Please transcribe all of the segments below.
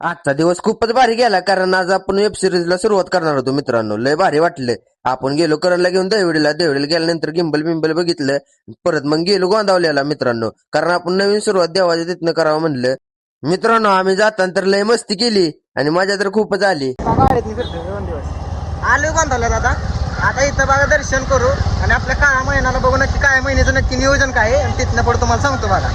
आजचा दिवस खूपच भारी गेला कारण आज आपण वेब सिरीजला सुरुवात करणार होतो मित्रांनो. लय भारी वाटलं. आपण गेलो करणला घेऊन दहिवडीला गेल्यानंतर गिंबल बिंबल बघितलं. परत मग गेलो गोंदावल्याला मित्रांनो, कारण आपण नवीन सुरुवात देवाच्या तिथनं करावं म्हणलं. मित्रांनो आम्ही जाताना तर लय मस्ती केली आणि मजा तर खूपच आली. आलोय गोंदावल्याला आता इथं बघा दर्शन करू आणि आपल्या काळा महिन्याला बघू नक्की काय महिन्याचं नक्की नियोजन काय आहे आणि तिथनं पुढे तुम्हाला सांगतो बघा.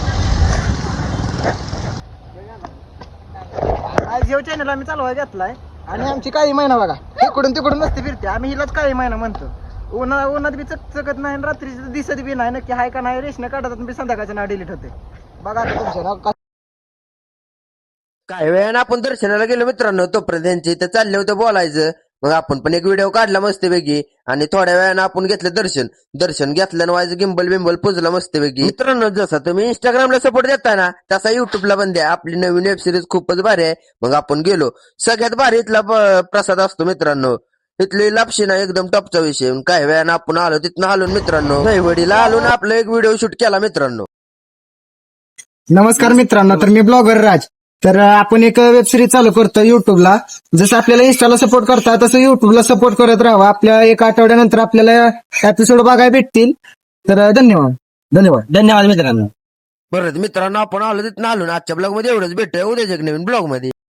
जिओ चॅनल आम्ही चालवाय घेतलाय आणि आमची काही महिना बघा इकडून तिकडून मस्ती फिरते. आम्ही हिलाच काही महिना म्हणतो. उन्हात बी चकचकत नाही, रात्री दिसत बी नाही नक्की हाय का नाही. रेशन काढतात बी संध्याकाळचं नाव डिलीट होते. बघा आता तुमच्या नाव काही वेळानं आपण दर्शनाला गेलो मित्रांनो, तोपर्यंत त्यांच्या इथं चालले होते बोलायचं. मग आपण पण एक व्हिडिओ काढला मस्तपैकी आणि थोड्या वेळानं आपण घेतलं दर्शन घेतल्यानं व्हायचं गिंबल बिंबल पुजला मस्तपैकी. मित्रांनो जसा तुम्ही इंस्टाग्रामला सपोर्ट देताय ना तसा युट्यूबला पण द्या. आपली नवीन वेब सिरीज खूपच भारी आहे. मग आपण गेलो. सगळ्यात भारी इथला प्रसाद असतो मित्रांनो. इथली लापशी ना एकदम टॉपचा विषय. काही वेळानं आपण आलो तिथनं आलो मित्रांनो, दहिवडीला आलो ना आपला एक व्हिडिओ शूट केला मित्रांनो. नमस्कार मित्रांनो, तर मी ब्लॉगर राज. तर आपण एक वेब सिरीज चालू करतो युट्यूबला. जसं आपल्याला इंस्टाला सपोर्ट करता तसं युट्यूबला सपोर्ट करत राहा. आपल्या एक आठवड्यानंतर आपल्याला एपिसोड बघायला भेटतील. तर धन्यवाद मित्रांनो. परत मित्रांनो आपण आलो तिथनं आलो ना. आजच्या ब्लॉग मध्ये एवढंच भेटूया उद्याच्या एक नवीन ब्लॉग मध्ये.